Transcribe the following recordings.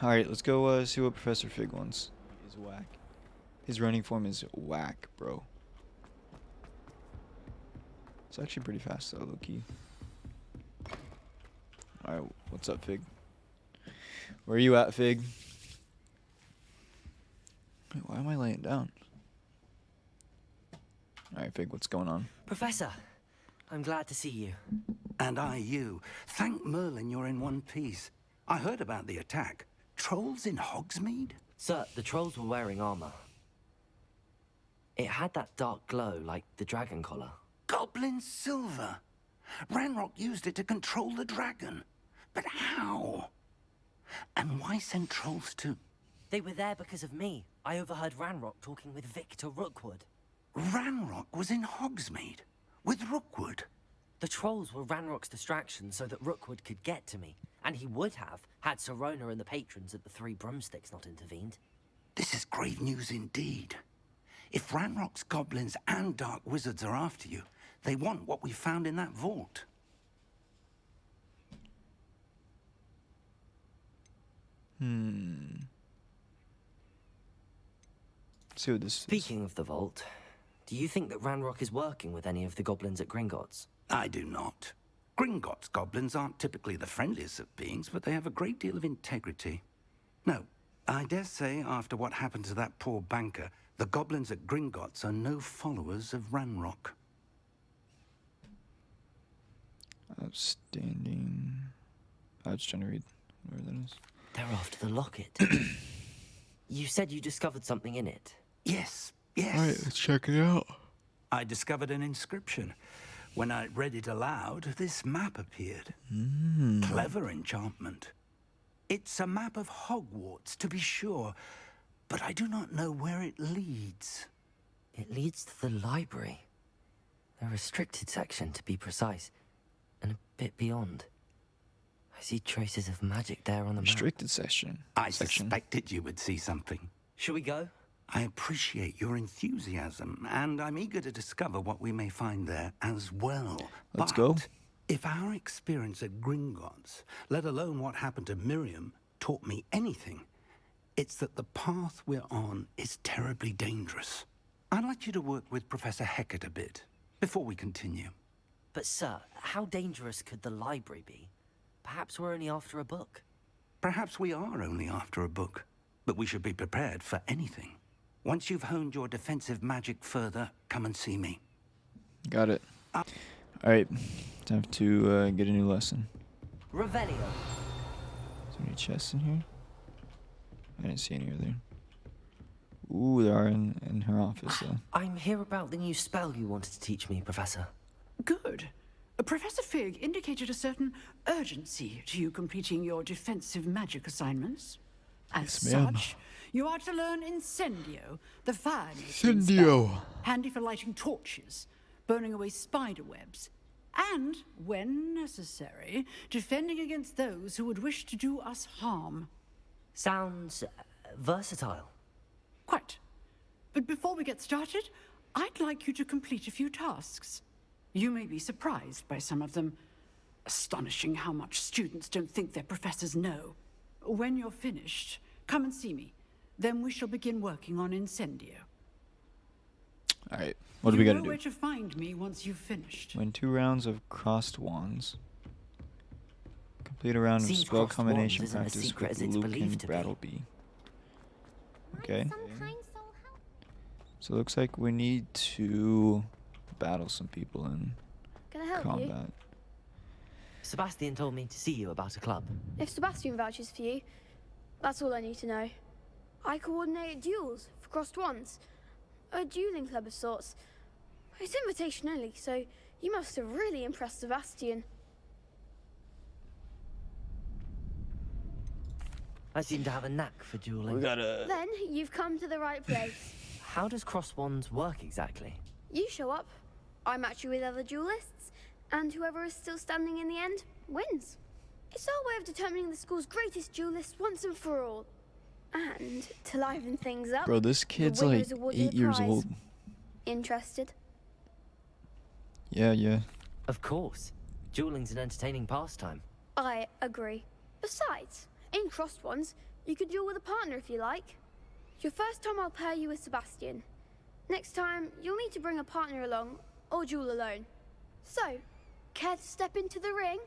Alright, let's go see what Professor Fig wants. He's whack. His running form is whack, bro. It's actually pretty fast though, low-key. Alright, what's up, Fig? Where are you at, Fig? Wait, why am I laying down? Alright, Fig, what's going on? Professor, I'm glad to see you. And I you. Thank Merlin you're in one piece. I heard about the attack. Trolls in Hogsmeade? Sir, the trolls were wearing armor. It had that dark glow like the dragon collar. Goblin silver. Ranrock used it to control the dragon. But how? And why send trolls to... They were there because of me. I overheard Ranrock talking with Victor Rookwood. Ranrock was in Hogsmeade? With Rookwood? The trolls were Ranrock's distraction so that Rookwood could get to me. And he would have, had Sirona and the patrons at the Three Broomsticks not intervened. This is grave news indeed. If Ranrock's goblins and dark wizards are after you, they want what we found in that vault. Let's see what this is. Speaking of the vault, do you think that Ranrock is working with any of the goblins at Gringotts? I do not. Gringotts goblins aren't typically the friendliest of beings, but they have a great deal of integrity. No, I dare say after what happened to that poor banker, the goblins at Gringotts are no followers of Ranrock. Outstanding. I was trying to read where that is. They're after the locket. You said you discovered something in it. Yes, yes. Alright, let's check it out. I discovered an inscription. When I read it aloud, this map appeared. Clever enchantment. It's a map of Hogwarts, to be sure, but I do not know where it leads. It leads to the library. The restricted section, to be precise, and a bit beyond. I see traces of magic there on the map. Restricted section. I suspected you would see something. Shall we go? I appreciate your enthusiasm, and I'm eager to discover what we may find there as well. Let's go. If our experience at Gringotts, let alone what happened to Miriam, taught me anything, it's that the path we're on is terribly dangerous. I'd like you to work with Professor Hecat a bit, before we continue. But sir, how dangerous could the library be? Perhaps we're only after a book. Perhaps we are only after a book, but we should be prepared for anything. Once you've honed your defensive magic further, come and see me. Got it. Alright, time to get a new lesson. Revelio. Is there any chests in here? I didn't see any other. Ooh, there are in her office though. I'm here about the new spell you wanted to teach me, Professor. Good. Professor Fig indicated a certain urgency to you completing your defensive magic assignments. As Yes, ma'am. such, you are to learn Incendio, the fire-making Incendio. spell, handy for lighting torches, burning away spider webs, and, when necessary, defending against those who would wish to do us harm. Sounds versatile. Quite. But before we get started, I'd like you to complete a few tasks. You may be surprised by some of them. Astonishing how much students don't think their professors know. When you're finished, come and see me. Then we shall begin working on Incendio. Alright, what do we gotta You know where do? to find me once you've finished. Win 2 rounds of crossed wands. Complete a round of Seems spell crossed combination wands isn't as practice secret with as it's Luke believed and to be. Brattleby. Okay. Sometimes so helpful. So it looks like we need to battle some people in Can I help you? combat. Sebastian told me to see you about a club. If Sebastian vouches for you, that's all I need to know. I coordinate duels for crossed wands. A dueling club of sorts. It's invitation only, so you must have really impressed Sebastian. I seem to have a knack for dueling. We gotta... Then you've come to the right place. How does cross wands work exactly? You show up, I match you with other duelists, and whoever is still standing in the end wins. It's our way of determining the school's greatest duelist once and for all. And to liven things up, Bro, this kid's like winner's awarded 8 a years prize. old. Interested? Yeah. Of course. Dueling's an entertaining pastime. I agree. Besides, in crossed ones, You could duel with a partner if you like. Your first time I'll pair you with Sebastian. Next time, you'll need to bring a partner along, or duel alone. So, care to step into the ring?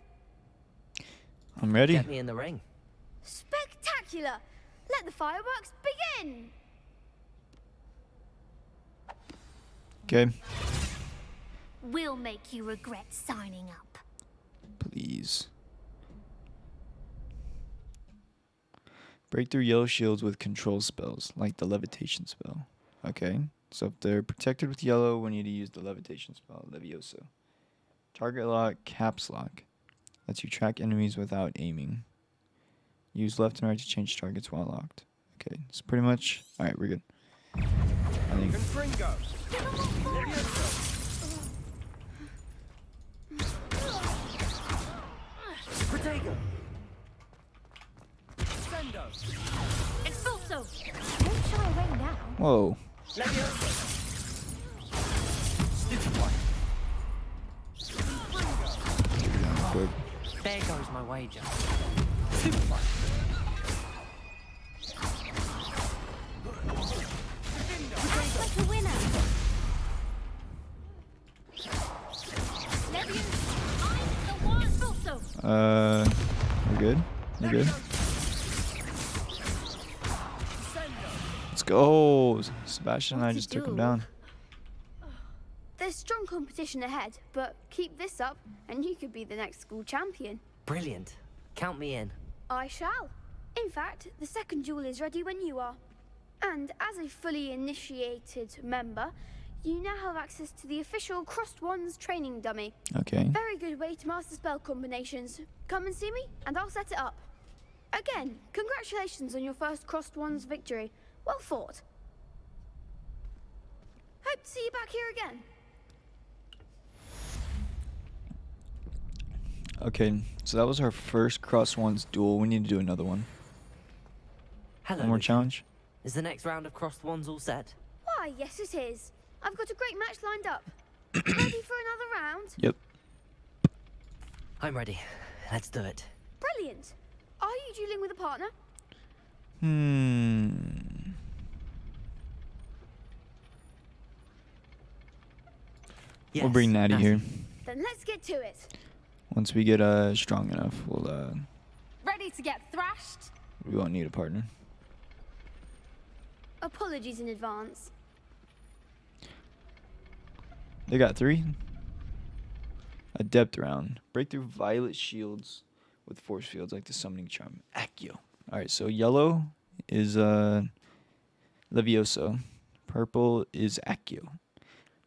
I'm ready. Get me in the ring. Spectacular! Let the fireworks begin! Okay. We'll make you regret signing up. Please. Break through yellow shields with control spells, like the levitation spell. Okay. So if they're protected with yellow, we need to use the levitation spell, Levioso. Target lock, caps lock. Lets you track enemies without aiming. Use left and right to change targets while locked. Okay, so pretty much... Alright, we're good. I think... Protego. Expulso! Don't shy away now. Whoa. Levioso. Stupid one. Quick. There goes my wager. Stupid one. Act like a winner. Levioso, I'm the one. Expulso! We're good? We're good? Let's go! Sebastian and I What to just took him do? down. There's strong competition ahead, but keep this up and you could be the next school champion. Brilliant. Count me in. I shall. In fact, the second duel is ready when you are. And as a fully initiated member, you now have access to the official Crossed Wands training dummy. Okay. Very good way to master spell combinations. Come and see me, and I'll set it up. Again, congratulations on your first Crossed Wands victory. Well fought. Hope to see you back here again. Okay, so that was our first Cross Ones duel. We need to do another one. Hello. One more Luke. challenge? Is the next round of crossed wands all set? Why, yes it is. I've got a great match lined up. Ready for another round? Yep. I'm ready. Let's do it. Brilliant. Are you dueling with a partner? Yes, We'll bring Natty here. Then let's get to it. Once we get strong enough, Ready to get thrashed? we won't need a partner. Apologies in advance. They got 3. Adept round. Break through violet shields with force fields like the summoning charm. Accio. Alright, so yellow is Levioso. Purple is Accio.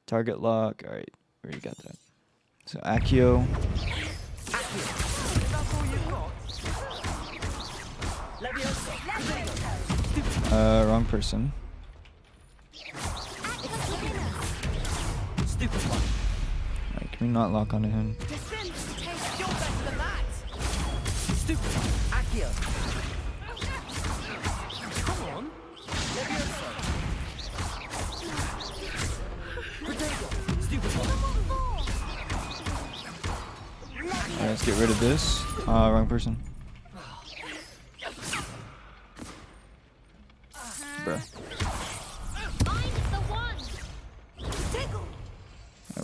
Target lock. Alright, we already got that. So Accio. Wrong person. Stupid one. Alright, can we not lock onto him? Stupid one. Accio. Come on. Levioso. Protego. Stupid one. Alright, let's get rid of this. Wrong person. Bruh. I'm the one.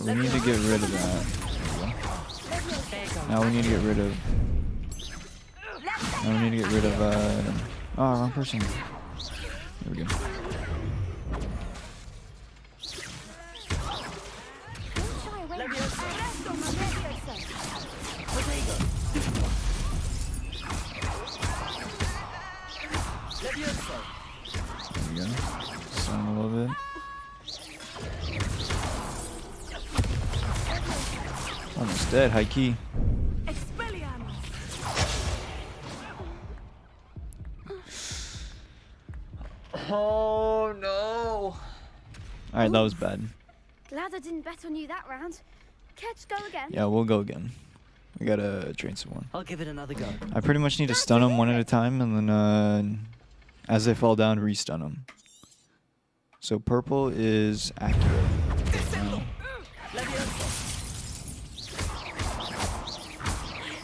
We need to get rid of that. Now we need to get rid of... Now we need to get rid of, wrong person. There we go. Don't shy away now. There we go. Stun him a little bit. Almost dead, high key. Oh no! Alright, that was bad. Glad I didn't bet on you that round. Care to go again? Yeah, we'll go again. We gotta train some more. I'll give it another go. I pretty much need to stun them one at a time, and then as they fall down, re-stun them. So purple is accurate.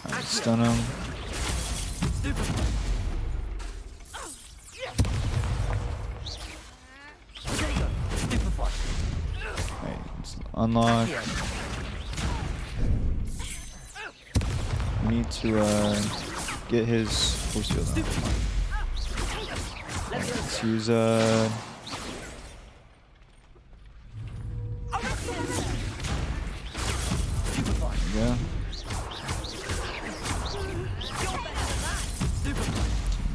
Alright, stun them. unlock. We need to get his force field on. Alright, let's use there we go. There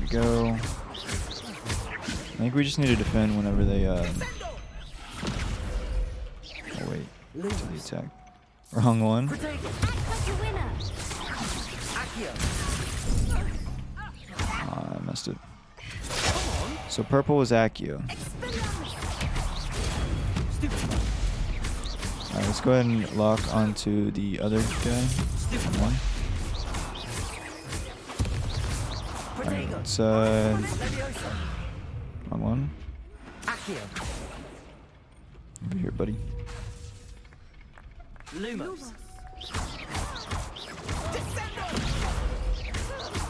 we go. I think we just need to defend whenever they oh wait, to the attack. Wrong one. Act like a winner. I messed it. So purple was Accio. Alright, let's go ahead and lock onto the other guy. One. Alright, let's wrong one. Over here, buddy. Lumos.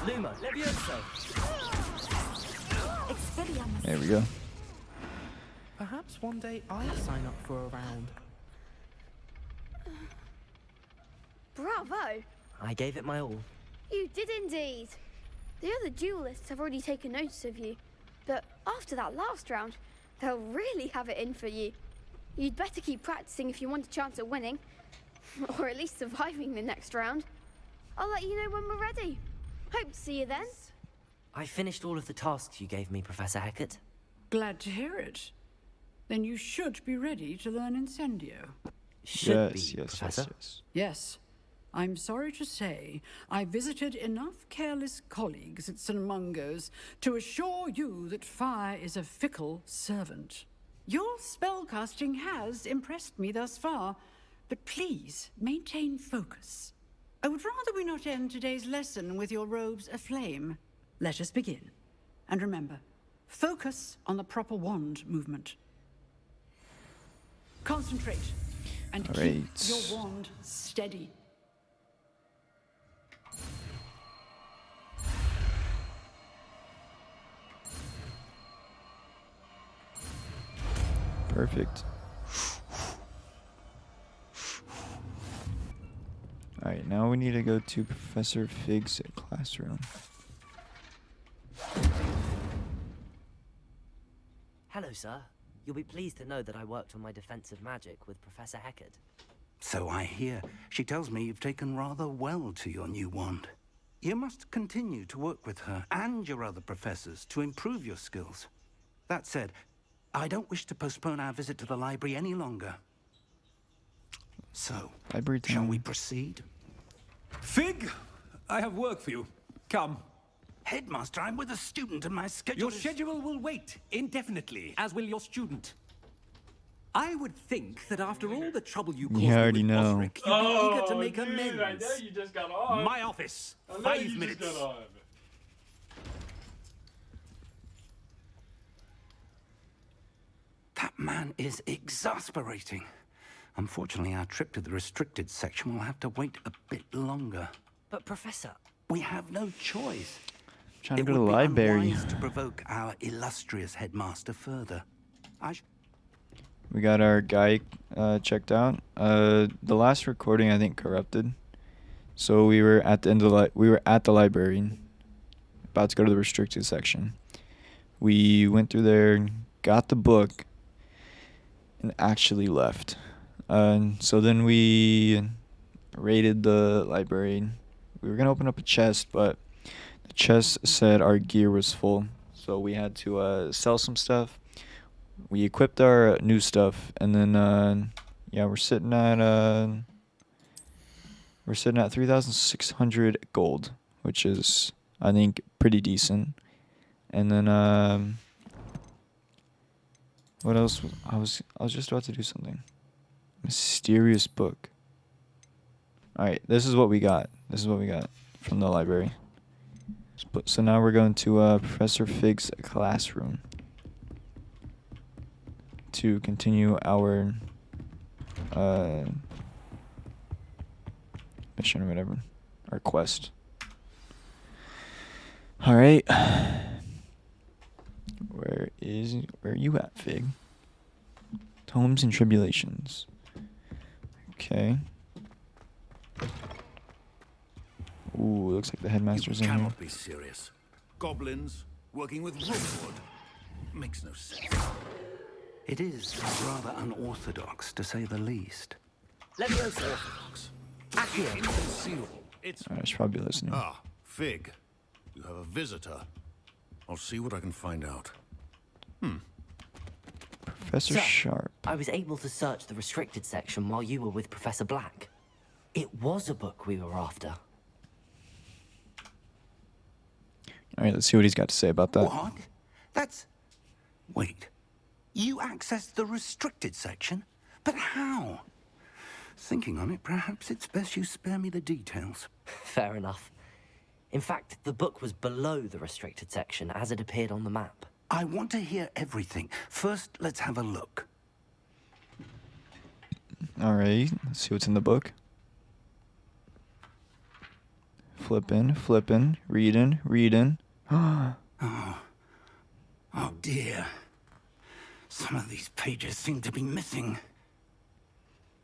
Lumo, Levioso. Expelliarmus. There we go. Perhaps one day I'll sign up for a round. Bravo! I gave it my all. You did indeed. The other duelists have already taken notice of you, but after that last round, they'll really have it in for you. You'd better keep practicing if you want a chance at winning, or at least surviving the next round. I'll let you know when we're ready. Hope to see you then. I finished all of the tasks you gave me, Professor Hecat. Glad to hear it. Then you should be ready to learn Incendio. Should Yes, be, yes, Professor. yes, yes. Yes. I'm sorry to say, I visited enough careless colleagues at St. Mungo's to assure you that fire is a fickle servant. Your spellcasting has impressed me thus far, but please maintain focus. I would rather we not end today's lesson with your robes aflame. Let us begin. And remember, focus on the proper wand movement. Concentrate and keep Alright. your wand steady. Perfect. Alright, now we need to go to Professor Fig's classroom. Hello, sir. You'll be pleased to know that I worked on my defensive magic with Professor Hecat. So I hear. She tells me you've taken rather well to your new wand. You must continue to work with her and your other professors to improve your skills. That said, I don't wish to postpone our visit to the library any longer. So, Library shall we time. proceed? Fig, I have work for you. Come. Headmaster, I'm with a student and my schedule Your is... schedule will wait indefinitely, as will your student. I would think that after all the trouble you caused You me already with know. Osric, you'd be eager to make dude, amends. I know you just got on. My office. I know 5 you minutes. just got on. That man is exasperating. Unfortunately, our trip to the restricted section will have to wait a bit longer. But, Professor, We have no choice. Trying to It go to the would be library. unwise to provoke our illustrious headmaster further. We got our guy checked out. The last recording I think corrupted. So we were at the end of the library, about to go to the restricted section. We went through there, got the book, and actually left. So then we raided the library. We were gonna open up a chest, but the chest said our gear was full, so we had to sell some stuff. We equipped our new stuff, and then yeah, we're sitting at 3,600 gold, which is I think pretty decent. And then what else? I was just about to do something. Mysterious book. All right, this is what we got. This is what we got from the library. So now we're going to Professor Fig's classroom to continue our mission or whatever, our quest. All right. Where are you at, Fig? Tomes and Tribulations. Okay. Ooh, looks like the headmaster's You in here. cannot be serious. Goblins working with rootwood makes no sense. It is rather unorthodox, to say the least. Leviosa orthodox. Inconceivable. It's Alright, I should probably be listening. ah, Fig. You have a visitor. I'll see what I can find out. Professor Sir, Sharp. I was able to search the restricted section while you were with Professor Black. It was a book we were after. Alright, let's see what he's got to say about that. What? That's... Wait. You accessed the restricted section? But how? Thinking on it, perhaps it's best you spare me the details. Fair enough. In fact, the book was below the restricted section as it appeared on the map. I want to hear everything. First, let's have a look. Alright, let's see what's in the book. Flippin', readin'. Oh dear. Some of these pages seem to be missing.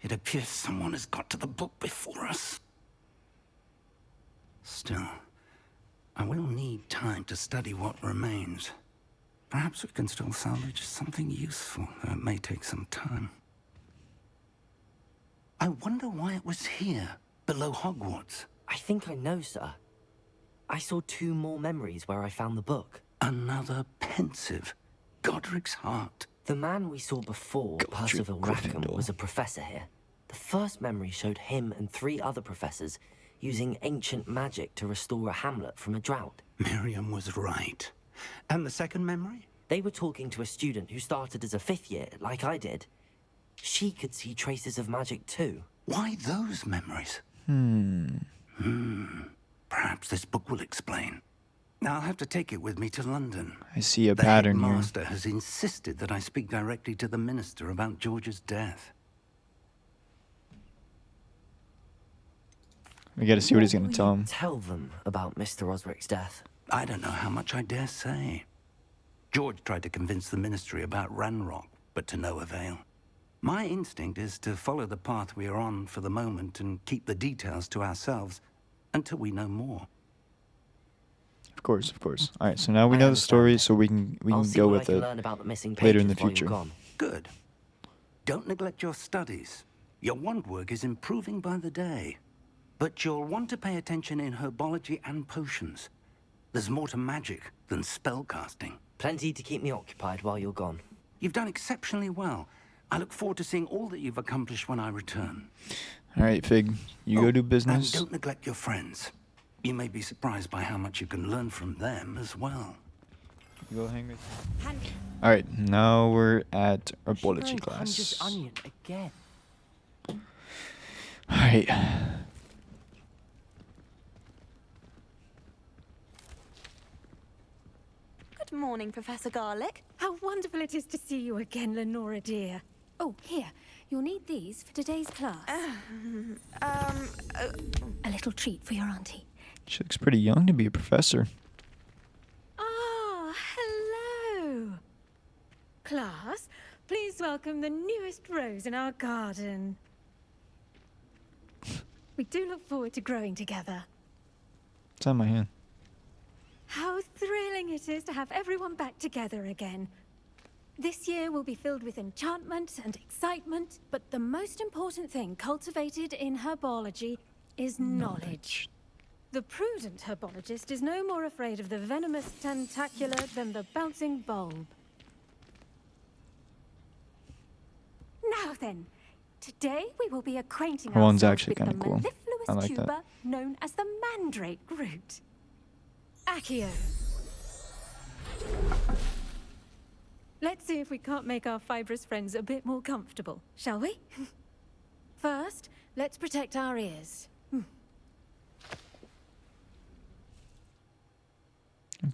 It appears someone has got to the book before us. Still, I will need time to study what remains. Perhaps we can still salvage something useful, though it may take some time. I wonder why it was here, below Hogwarts. I think I know, sir. I saw 2 more memories where I found the book. Another pensive. Godric's heart. The man we saw before, Percival Rackham, Gryffindor. was a professor here. The first memory showed him and 3 other professors using ancient magic to restore a hamlet from a drought. Miriam was right. And the second memory? They were talking to a student who started as a 5th year, like I did. She could see traces of magic too. Why those memories? Perhaps this book will explain. Now I'll have to take it with me to London. I see a The pattern here. headmaster has insisted that I speak directly to the minister about George's death. We gotta see what he's gonna will tell you him. Tell them about Mr. Osric's death. I don't know how much I dare say. George tried to convince the ministry about Ranrock, but to no avail. My instinct is to follow the path we are on for the moment and keep the details to ourselves until we know more. Of course. Alright, so now we I know the understand. story, so we can I'll see go what I with can it. learn about the missing later in pages the while you're future. gone. Good. Don't neglect your studies. Your wand work is improving by the day. But you'll want to pay attention in herbology and potions. There's more to magic than spellcasting. Plenty to keep me occupied while you're gone. You've done exceptionally well. I look forward to seeing all that you've accomplished when I return. Alright, Fig, you go do business. And don't neglect your friends. You may be surprised by how much you can learn from them as well. You go hang right. Alright, now we're at herbology Shivering Hunter's class. onion again. Alright. Good morning, Professor Garlick. How wonderful it is to see you again, Lenora dear. Oh, here. You'll need these for today's class. A little treat for your auntie. She looks pretty young to be a professor. Ah, hello. Class, please welcome the newest rose in our garden. We do look forward to growing together. It's on my hand. How thrilling it is to have everyone back together again. This year will be filled with enchantment and excitement, but the most important thing cultivated in herbology is knowledge. The prudent herbologist is no more afraid of the venomous tentacula than the bouncing bulb. Now then, today we will be acquainting Her one's ourselves actually with the kinda cool. mellifluous I like that. tuber known as the mandrake root. Accio. Let's see if we can't make our fibrous friends a bit more comfortable, shall we? First, let's protect our ears.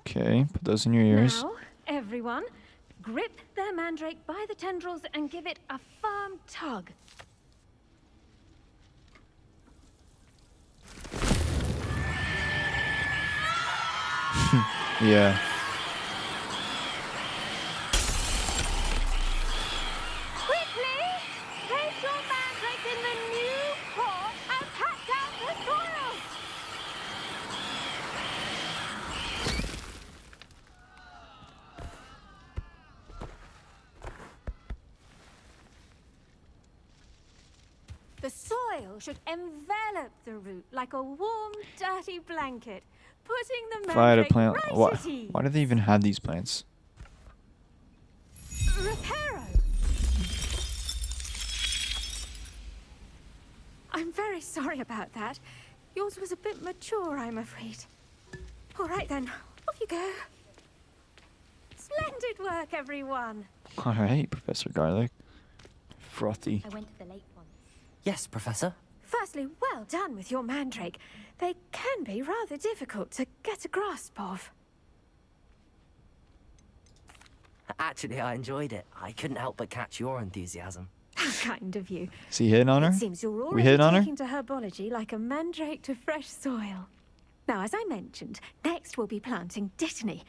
Okay, put those in your ears. Now, everyone, grip their mandrake by the tendrils and give it a firm tug. Yeah. Quickly, place your mandrake in the new should envelop the root like a warm, dirty blanket, putting the If I had a mandrake plant, right at ease. why do they even have these plants? Reparo! I'm very sorry about that. Yours was a bit mature, I'm afraid. All right then, off you go. Splendid work, everyone. All right, Professor Garlic. Frothy. I went to the lake once. Yes, Professor. Firstly, well done with your mandrake. They can be rather difficult to get a grasp of. Actually, I enjoyed it. I couldn't help but catch your enthusiasm. How kind of you. Is he hitting on her? It seems you're We already hitting on her? taking to herbology like a mandrake to fresh soil. Now, as I mentioned, next we'll be planting dittany.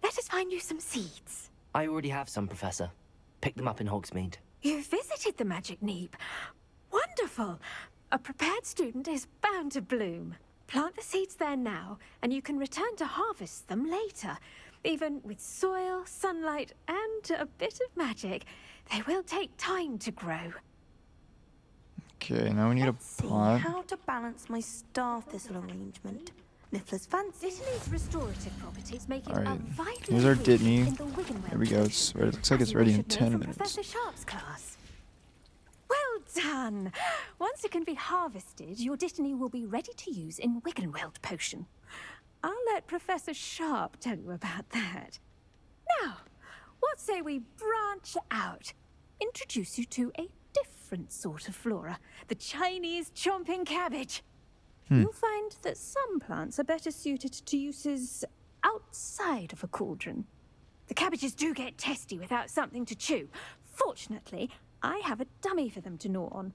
Let us find you some seeds. I already have some, Professor. Picked them up in Hogsmeade. You visited the Magic Neep. Wonderful. A prepared student is bound to bloom. Plant the seeds there now, and you can return to harvest them later. Even with soil, sunlight, and a bit of magic, they will take time to grow. Okay, now we need Let's a see pot. how to balance my star thistle arrangement. Niffler's fancy. Dittany's restorative properties make it a Alright, vital here's our ingredient dittany. in the Wiggenweld There we go. potion, It looks like as it's you ready in should know 10 from minutes. Professor Sharp's class. Well done! Once it can be harvested, your dittany will be ready to use in Wiggenweld potion. I'll let Professor Sharp tell you about that. Now, what say we branch out? Introduce you to a different sort of flora, the Chinese chomping cabbage. You'll find that some plants are better suited to uses outside of a cauldron. The cabbages do get testy without something to chew. Fortunately, I have a dummy for them to gnaw on.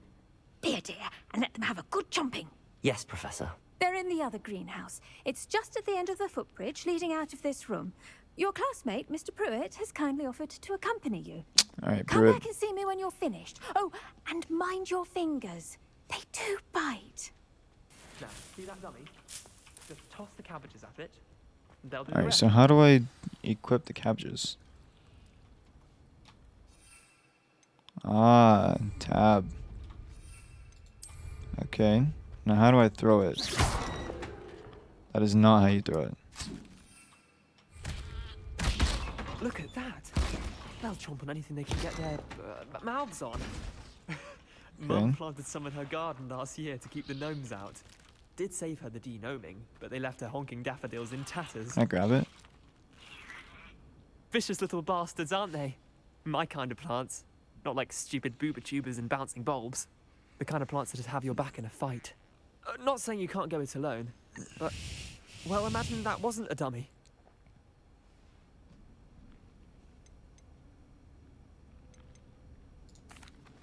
Be a dear and let them have a good chomping. Yes, Professor. They're in the other greenhouse. It's just at the end of the footbridge leading out of this room. Your classmate, Mr. Pruitt, has kindly offered to accompany you. All right, Come Pruitt. back and see me when you're finished. Oh, and mind your fingers. They do bite. Now, see that dummy? Just toss the cabbages at it. And they'll do All the right, rest. so how do I equip the cabbages? Ah, tab. Okay. Now how do I throw it? That is not how you throw it. Look at that. They'll chomp on anything they can get their mouths on. Mum planted some in her garden last year to keep the gnomes out. Did save her the de-gnoming, but they left her honking daffodils in tatters. Can I grab it? Vicious little bastards, aren't they? My kind of plants. Not like stupid booba tubers and bouncing bulbs. The kind of plants that'd have your back in a fight. Not saying you can't go it alone, but... Well, imagine that wasn't a dummy.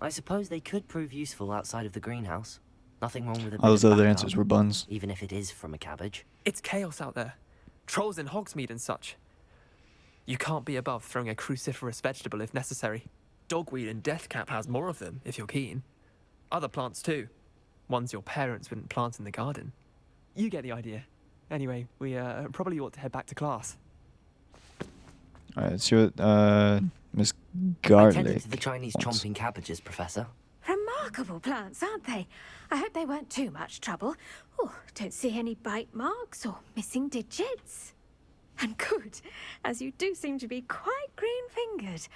I suppose they could prove useful outside of the greenhouse. Nothing wrong with a bit All those of other backup, answers were buns. even if it is from a cabbage. It's chaos out there. Trolls in Hogsmeade and such. You can't be above throwing a cruciferous vegetable if necessary. Dogweed and deathcap has more of them, if you're keen. Other plants too. Ones your parents wouldn't plant in the garden. You get the idea. Anyway, we probably ought to head back to class. All right, let's see what Miss I Garlic tended to the Chinese wants. chomping cabbages, Professor. Remarkable plants, aren't they? I hope they weren't too much trouble. Oh, don't see any bite marks or missing digits. And good, as you do seem to be quite green-fingered.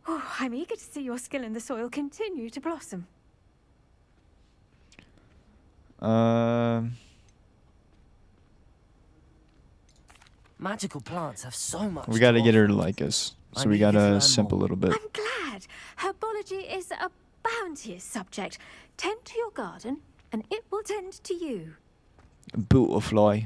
Oh, I'm eager to see your skill in the soil continue to blossom. Magical plants have so much We gotta to get her offer. to like us, so I'm we eager to gotta learn simp a more. little bit. I'm glad. Herbology is a bounteous subject. Tend to your garden, and it will tend to you. Butterfly.